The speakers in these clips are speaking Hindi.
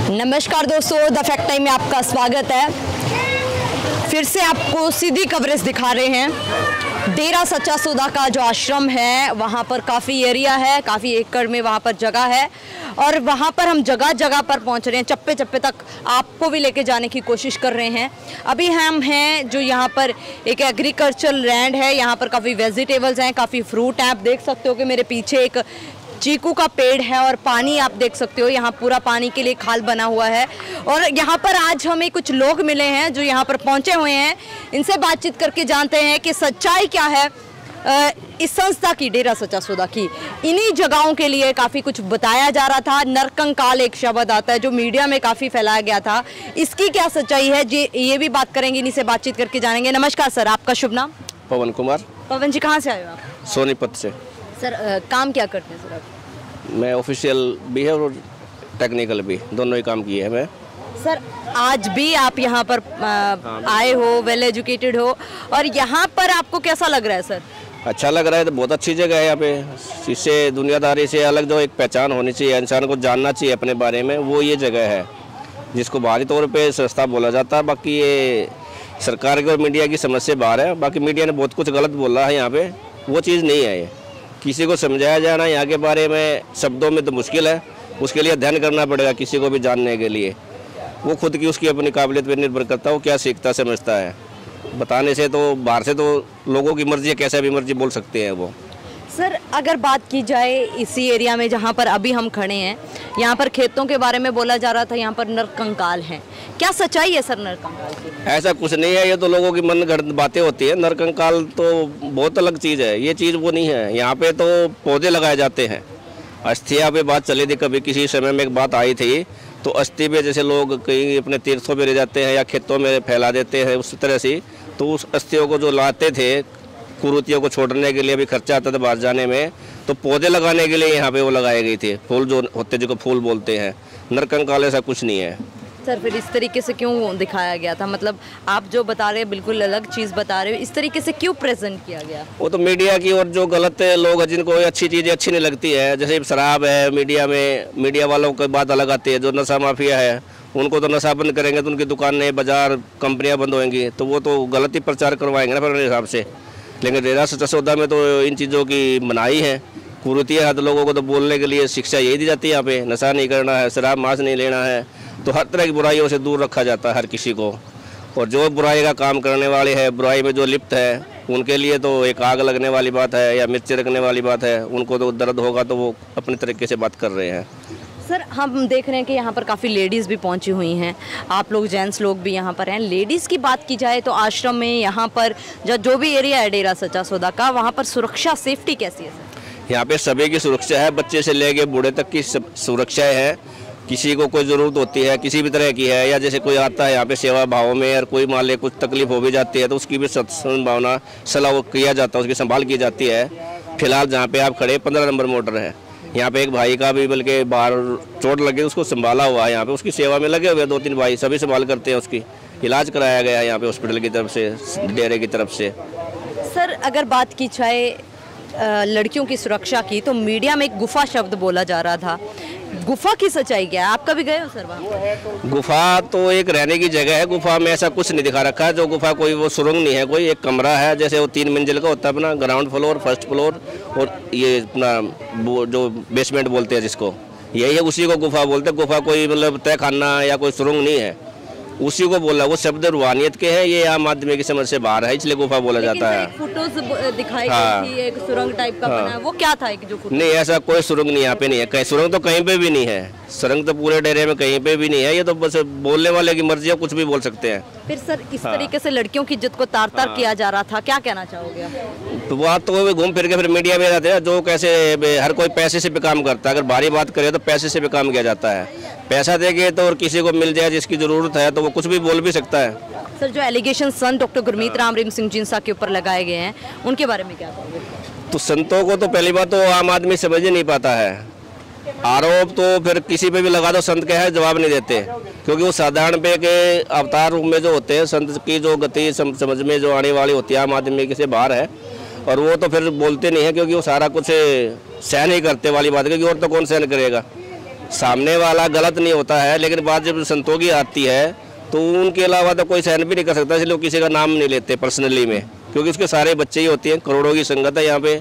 नमस्कार दोस्तों, द फैक्ट टाइम में आपका स्वागत है। फिर से आपको सीधी कवरेज दिखा रहे हैं। डेरा सच्चा सौदा का जो आश्रम है वहाँ पर काफ़ी एरिया है, काफ़ी एकड़ में वहाँ पर जगह है और वहाँ पर हम जगह जगह पर पहुँच रहे हैं। चप्पे चप्पे तक आपको भी लेके जाने की कोशिश कर रहे हैं। अभी हम हैं जो यहाँ पर एक एग्रीकल्चरल लैंड है, यहाँ पर काफ़ी वेजिटेबल्स हैं, काफ़ी फ्रूट हैं। आप देख सकते हो कि मेरे पीछे एक चीकू का पेड़ है और पानी आप देख सकते हो, यहाँ पूरा पानी के लिए खाल बना हुआ है। और यहाँ पर आज हमें कुछ लोग मिले हैं जो यहाँ पर पहुँचे हुए हैं। इनसे बातचीत करके जानते हैं कि सच्चाई क्या है इस संस्था की, डेरा सच्चा सौदा की। इन्हीं जगहों के लिए काफ़ी कुछ बताया जा रहा था। नरकंकाल एक शब्द आता है जो मीडिया में काफ़ी फैलाया गया था, इसकी क्या सच्चाई है जी, ये भी बात करेंगे, इन्हीं से बातचीत करके जानेंगे। नमस्कार सर, आपका शुभ नाम? पवन कुमार। पवन जी, कहाँ से आए हो आप? सोनीपत से। सर काम क्या करते हैं सर आप? मैं ऑफिशियल भी है और टेक्निकल भी, दोनों ही काम किए हैं मैं। सर आज भी आप यहाँ पर आए हो, वेल एजुकेटेड हो, और यहाँ पर आपको कैसा लग रहा है सर? अच्छा लग रहा है, तो बहुत अच्छी जगह है यहाँ पे। इससे दुनियादारी से अलग जो एक पहचान होनी चाहिए, इंसान को जानना चाहिए अपने बारे में, वो ये जगह है जिसको बाहरी तौर पे संस्था बोला जाता है। बाकी ये सरकार की और मीडिया की समझ से बाहर है। बाकी मीडिया ने बहुत कुछ गलत बोला है यहाँ पे, वो चीज़ नहीं है। ये किसी को समझाया जाना यहाँ के बारे में शब्दों में तो मुश्किल है, उसके लिए अध्ययन करना पड़ेगा किसी को भी जानने के लिए। वो खुद की उसकी अपनी काबिलियत पर निर्भर करता है, वो क्या सीखता समझता है। बताने से तो बाहर से तो लोगों की मर्जी है, कैसा भी मर्जी बोल सकते हैं वो। सर अगर बात की जाए इसी एरिया में जहाँ पर अभी हम खड़े हैं, यहाँ पर खेतों के बारे में बोला जा रहा था, यहाँ पर नरकंकाल हैं, क्या सच्चाई है सर नरकंकाल की? ऐसा कुछ नहीं है, ये तो लोगों की मन गढ़ बातें होती है। नरकंकाल तो बहुत अलग चीज़ है, ये चीज़ वो नहीं है। यहाँ पे तो पौधे लगाए जाते हैं। अस्थिया पे बात चली थी, कभी किसी समय में एक बात आई थी, तो अस्थि पे जैसे लोग कहीं अपने तीर्थों में रह जाते हैं या खेतों में फैला देते हैं, उस तरह से तो उस अस्थियों को जो लाते थे कुरूतियों को छोड़ने के लिए, भी खर्चा आता था बाहर जाने में, तो पौधे लगाने के लिए यहाँ पे वो लगाए गए थे। फूल जो होते जिनको फूल बोलते हैं। नरकंकाल ऐसा कुछ नहीं है। सर फिर इस तरीके से क्यों दिखाया गया था? मतलब आप जो बता रहे हैं बिल्कुल अलग चीज़ बता रहे हो, इस तरीके से क्यों प्रेजेंट किया गया? वो तो मीडिया की और जो गलत लोग हैं जिनको अच्छी चीज़ें अच्छी नहीं लगती है, जैसे शराब है, मीडिया में मीडिया वालों की बात अलग आती है। जो नशा माफिया है उनको तो नशा बंद करेंगे तो उनकी दुकानें, बाजार, कंपनियाँ बंद होंगी, तो वो तो गलत ही प्रचार करवाएंगे ना अपने हिसाब से। लेकिन डेरा सच्चा सौदा में तो इन चीज़ों की मनाही है। कुरीतियाँ तो लोगों को तो बोलने के लिए शिक्षा यही दी जाती है यहाँ पे, नशा नहीं करना है, शराब मांस नहीं लेना है, तो हर तरह की बुराइयों से दूर रखा जाता है हर किसी को। और जो बुराई का काम करने वाले हैं, बुराई में जो लिप्त है, उनके लिए तो एक आग लगने वाली बात है या मिर्ची रखने वाली बात है। उनको तो दर्द होगा तो वो अपने तरीके से बात कर रहे हैं। सर हम देख रहे हैं कि यहाँ पर काफ़ी लेडीज़ भी पहुँची हुई हैं, आप लोग जेंट्स लोग भी यहाँ पर हैं। लेडीज़ की बात की जाए तो आश्रम में यहाँ पर जो भी एरिया है डेरा सच्चा सौदा का, वहाँ पर सुरक्षा, सेफ्टी कैसी है सर? यहाँ पे सभी की सुरक्षा है, बच्चे से लेके बूढ़े तक की सुरक्षा है। किसी को कोई ज़रूरत होती है किसी भी तरह की है, या जैसे कोई आता है यहाँ पे सेवा भाव में और कोई मान ले कुछ तकलीफ हो भी जाती है, तो उसकी भी संभावना सलाह किया जाता है, उसकी संभाल की जाती है। फिलहाल जहाँ पे आप खड़े 15 नंबर मोटर है, यहाँ पे एक भाई का भी बल्कि बाहर चोट लगी, उसको संभाला हुआ है। यहाँ पे उसकी सेवा में लगे हुए 2-3 भाई, सभी संभाल करते हैं। उसकी इलाज कराया गया है यहाँ पे हॉस्पिटल की तरफ से, डेरे की तरफ से। सर अगर बात की जाए लड़कियों की सुरक्षा की, तो मीडिया में एक गुफा शब्द बोला जा रहा था, गुफा की सच्चाई क्या है? आप कभी गए हो सर वहाँ? गुफा तो एक रहने की जगह है, गुफा में ऐसा कुछ नहीं दिखा रखा है। जो गुफा कोई वो सुरंग नहीं है, कोई एक कमरा है, जैसे वो 3 मंजिल का होता है अपना, ग्राउंड फ्लोर, फर्स्ट फ्लोर और ये अपना जो बेसमेंट बोलते हैं जिसको, यही है, उसी को गुफा बोलते हैं। गुफा कोई मतलब तय खाना या कोई सुरंग नहीं है, उसी को बोला। वो शब्द रूहानियत के हैं, ये आम आदमी की समझ से बाहर है, इसलिए गुफा बोला जाता है। फोटोज दिखाई गई थी, एक सुरंग टाइप का बना है, वो क्या था? एक जो नहीं, ऐसा कोई सुरंग नहीं यहाँ पे नहीं है, कहीं सुरंग तो कहीं पे भी नहीं है। सुरंग तो पूरे डेरे में कहीं पे भी नहीं है, ये तो बस बोलने वाले की मर्जी है, कुछ भी बोल सकते हैं। फिर सर इस तरीके से लड़कियों की इज्जत को तार-तार किया जा रहा था, क्या कहना चाहोगे? तो वहाँ तो घूम फिर के फिर मीडिया में रहते हैं, जो कैसे हर कोई पैसे से भी काम करता है। अगर भारी बात करें तो पैसे से भी काम किया जाता है। पैसा देंगे तो और किसी को मिल जाए जिसकी ज़रूरत है तो वो कुछ भी बोल भी सकता है। सर जो एलिगेशन संत डॉक्टर गुरमीत राम रहीम सिंह जिंसा के ऊपर लगाए गए हैं, उनके बारे में क्या कहोगे? तो संतों को तो पहली बात तो आम आदमी समझ ही नहीं पाता है। आरोप तो फिर किसी पे भी लगा दो, संत क्या है जवाब नहीं देते, क्योंकि वो साधारण पे के अवतार रूप में जो होते हैं, संत की जो गति समझ में जो आने वाली होती है आम आदमी से बाहर है, और वो तो फिर बोलते नहीं है, क्योंकि वो सारा कुछ सहन ही करते वाली बात है, क्योंकि और तो कौन सहन करेगा। सामने वाला गलत नहीं होता है, लेकिन बात जब संतों की आती है तो उनके अलावा तो कोई सहन भी नहीं कर सकता, इसलिए लोग किसी का नाम नहीं लेते पर्सनली में, क्योंकि उसके सारे बच्चे ही होती हैं। करोड़ों की संगत है यहाँ पे,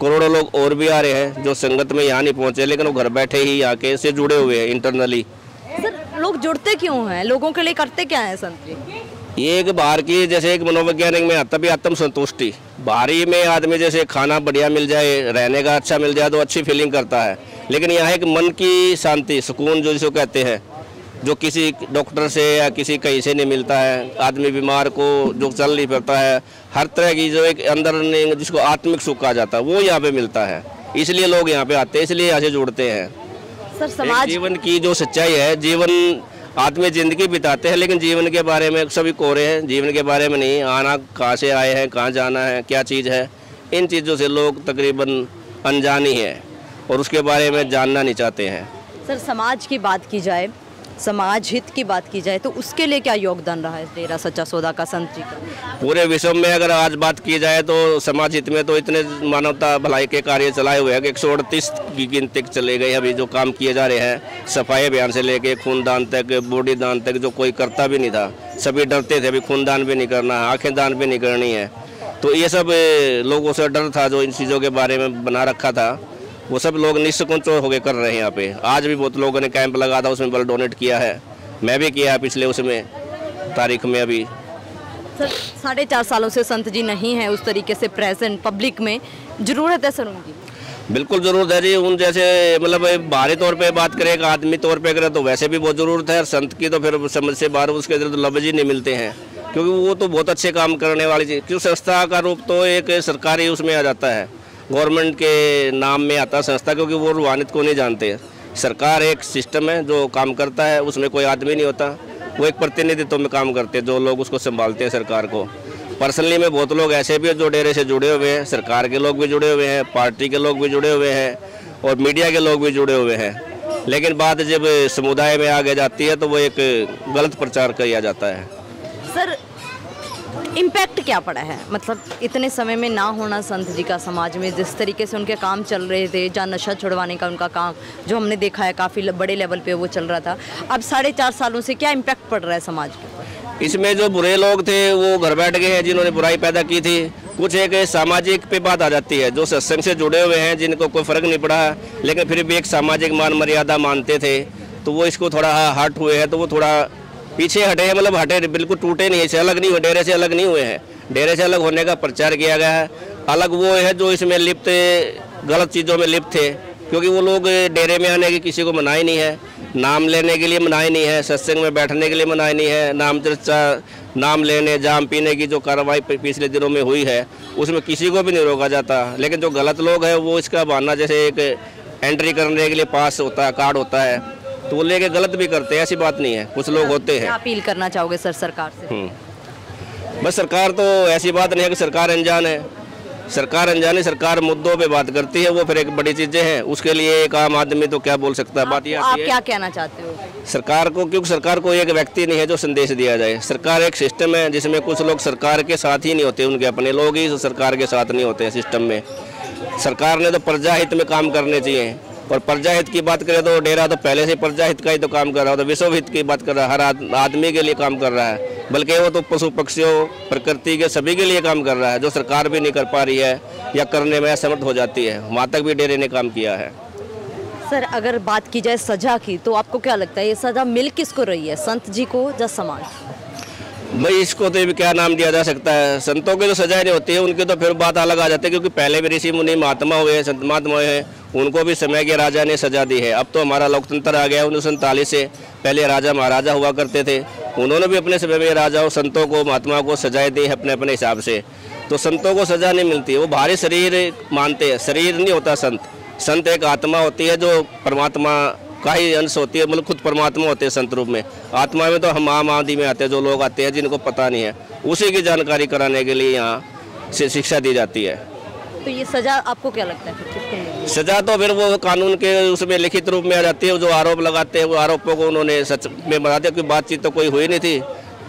करोड़ों लोग और भी आ रहे हैं जो संगत में यहाँ नहीं पहुँचे, लेकिन वो घर बैठे ही यहाँ के से जुड़े हुए हैं इंटरनली। सर लोग जुड़ते क्यों हैं, लोगों के लिए करते क्या है संत जी? ये एक बाहर की जैसे एक मनोवैज्ञानिक में आता भी आत्म संतुष्टि, बाहरी में आदमी जैसे खाना बढ़िया मिल जाए, रहने का अच्छा मिल जाए तो अच्छी फीलिंग करता है, लेकिन यहाँ एक मन की शांति, सुकून जो जिसको कहते हैं, जो किसी डॉक्टर से या किसी कहीं से नहीं मिलता है। आदमी बीमार को जो चल नहीं पाता है, हर तरह की जो एक अंदर जिसको आत्मिक सुख कहा जाता है वो यहाँ पे मिलता है, इसलिए लोग यहाँ पे आते हैं, इसलिए यहाँ से जुड़ते हैं। सर समाज जीवन की जो सच्चाई है, जीवन आदमी जिंदगी बिताते हैं लेकिन जीवन के बारे में सभी कोरे हैं, जीवन के बारे में नहीं, आना कहाँ से आए हैं, कहाँ जाना है, क्या चीज़ है, इन चीज़ों से लोग तकरीबन अनजान ही है और उसके बारे में जानना नहीं चाहते हैं। सर समाज की बात की जाए, समाज हित की बात की जाए तो उसके लिए क्या योगदान रहा है डेरा सच्चा सौदा का संत जी का? पूरे विश्व में अगर आज बात की जाए तो समाज हित में तो इतने मानवता भलाई के कार्य चलाए हुए हैं कि 138 की गिनती चले गए। अभी जो काम किए जा रहे हैं, सफाई अभियान से लेके खूनदान तक, बॉडी दान तक, जो कोई करता भी नहीं था, सभी डरते थे, अभी खूनदान भी नहीं करना, आँखें दान भी नहीं करनी है। तो ये सब लोगों से डर था जो इन चीज़ों के बारे में बना रखा था, वो सब लोग निष्कंच होकर कर रहे हैं। यहाँ पे आज भी बहुत लोगों ने कैंप लगा था, उसमें ब्लड डोनेट किया है, मैं भी किया है पिछले उसमें तारीख में। अभी सर 4.5 सालों से संत जी नहीं है उस तरीके से प्रेजेंट पब्लिक में, जरूरत है सर उनकी? बिल्कुल ज़रूरत है जी। उन जैसे मतलब बाहरी तौर पे बात करें, आदमी तौर पे करें तो वैसे भी बहुत ज़रूरत है, और संत की तो फिर समझ से बाहर उसके अंदर तो लफ्ज़ ही नहीं मिलते हैं, क्योंकि वो तो बहुत अच्छे काम करने वाली चीज़, क्योंकि संस्था का रूप तो एक सरकारी उसमें आ जाता है, गवर्नमेंट के नाम में आता है संस्था, क्योंकि वो रूहानियत को नहीं जानते। सरकार एक सिस्टम है जो काम करता है, उसमें कोई आदमी नहीं होता, वो एक प्रतिनिधित्व में काम करते हैं, जो लोग उसको संभालते हैं सरकार को। पर्सनली में बहुत लोग ऐसे भी हैं जो डेरे से जुड़े हुए हैं, सरकार के लोग भी जुड़े हुए हैं, पार्टी के लोग भी जुड़े हुए हैं और मीडिया के लोग भी जुड़े हुए हैं, लेकिन बात जब समुदाय में आगे जाती है तो वो एक गलत प्रचार किया जाता है। सर इम्पैक्ट क्या पड़ा है, मतलब इतने समय में ना होना संत जी का समाज में, जिस तरीके से उनके काम चल रहे थे, जहाँ नशा छुड़वाने का उनका काम जो हमने देखा है काफ़ी बड़े लेवल पे वो चल रहा था, अब 4.5 सालों से क्या इम्पैक्ट पड़ रहा है समाज पे? इसमें जो बुरे लोग थे वो घर बैठ गए हैं, जिन्होंने बुराई पैदा की थी। कुछ एक सामाजिक पे बात आ जाती है, जो सत्संग से जुड़े हुए हैं, जिनको कोई फ़र्क नहीं पड़ा, लेकिन फिर भी एक सामाजिक मान मर्यादा मानते थे, तो वो इसको थोड़ा हर्ट हुए हैं, तो वो थोड़ा पीछे हटे हैं, मतलब हटे, बिल्कुल टूटे नहीं, इससे अलग नहीं हुए, डेरे से अलग नहीं हुए हैं। डेरे से अलग होने का प्रचार किया गया है। अलग वो है जो इसमें लिप्त, गलत चीज़ों में लिप्त थे, क्योंकि वो लोग डेरे में आने की किसी को मनाही नहीं है, नाम लेने के लिए मनाही नहीं है, सत्संग में बैठने के लिए मनाही नहीं है, नाम चर्चा, नाम लेने, जाम पीने की जो कार्रवाई पिछले दिनों में हुई है उसमें किसी को भी नहीं रोका जाता। लेकिन जो गलत लोग हैं वो इसका बहाना, जैसे एक एंट्री करने के लिए पास होता है, कार्ड होता है, तो वो लेके गलत भी करते हैं, ऐसी बात नहीं है, कुछ लोग होते हैं। अपील करना चाहोगे सर सरकार से? बस सरकार तो ऐसी बात नहीं है कि सरकार अनजान है, सरकार अनजान है, सरकार मुद्दों पे बात करती है, वो फिर एक बड़ी चीज़ें हैं, उसके लिए एक आम आदमी तो क्या बोल सकता है। बात ये आप क्या कहना चाहते हो सरकार को, क्योंकि सरकार को एक व्यक्ति नहीं है जो संदेश दिया जाए, सरकार एक सिस्टम है जिसमें कुछ लोग सरकार के साथ ही नहीं होते, उनके अपने लोग ही सरकार के साथ नहीं होते हैं सिस्टम में। सरकार ने तो प्रजा हित में काम करने चाहिए, और प्रजा हित की बात करें तो डेरा तो पहले से प्रजा हित का ही तो काम कर रहा है, तो विश्व हित की बात कर रहा है, हर आदमी के लिए काम कर रहा है, बल्कि वो तो पशु पक्षियों, प्रकृति के सभी के लिए काम कर रहा है, जो सरकार भी नहीं कर पा रही है या करने में असमर्थ हो जाती है, वहाँ तक भी डेरे ने काम किया है। सर अगर बात की जाए सजा की, तो आपको क्या लगता है ये सजा मिल किसको रही है, संत जी को या समाज? भाई इसको तो क्या नाम दिया जा सकता है, संतों की तो सजाएं नहीं होती है, उनकी तो फिर बात अलग आ जाती है, क्योंकि पहले भी ऋषि मुनि महात्मा हुए, संत महात्मा हुए हैं, उनको भी समय के राजा ने सजा दी है। अब तो हमारा लोकतंत्र आ गया 1947 से, पहले राजा महाराजा हुआ करते थे, उन्होंने भी अपने समय में राजाओं, संतों को, महात्माओं को सजाएं दी है अपने अपने हिसाब से। तो संतों को सजा नहीं मिलती, वो भारी शरीर मानते हैं, शरीर नहीं होता संत। संत एक आत्मा होती है जो परमात्मा का ही अंश होती है, मतलब खुद परमात्मा होते हैं संत रूप में। आत्मा में तो हम आम आदमी में आते हैं, जो लोग आते हैं जिनको पता नहीं है, उसी की जानकारी कराने के लिए यहाँ से शिक्षा दी जाती है। तो ये सजा आपको क्या लगता है? सजा तो फिर वो कानून के उसमें लिखित रूप में आ जाती है, जो आरोप लगाते हैं वो आरोपों को उन्होंने सच में बता दिया, कि बातचीत तो कोई हुई नहीं थी,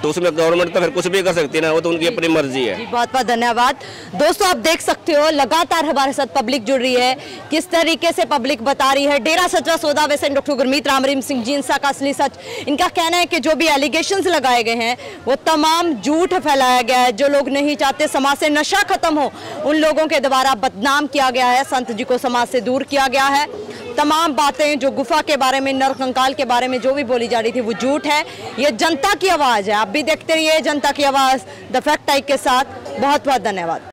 तो उसमें गवर्नमेंट तो फिर कुछ भी कर सकती है ना, वो तो उनकी अपनी मर्जी है। बहुत बहुत धन्यवाद। दोस्तों आप देख सकते हो लगातार हमारे साथ पब्लिक जुड़ रही है, किस तरीके से पब्लिक बता रही है डेरा सच्चा सौदा। वैसे डॉक्टर गुरमीत राम रहीम सिंह जी इंसा का असली सच, इनका कहना है कि जो भी एलिगेशंस लगाए गए हैं वो तमाम झूठ फैलाया गया है। जो लोग नहीं चाहते समाज से नशा खत्म हो, उन लोगों के द्वारा बदनाम किया गया है, संत जी को समाज से दूर किया गया है। तमाम बातें जो गुफा के बारे में, नर कंकाल के बारे में जो भी बोली जा रही थी वो झूठ है। ये जनता की आवाज़ है, आप भी देखते रहिए जनता की आवाज़ द फैक्ट टाइप के साथ। बहुत बहुत धन्यवाद।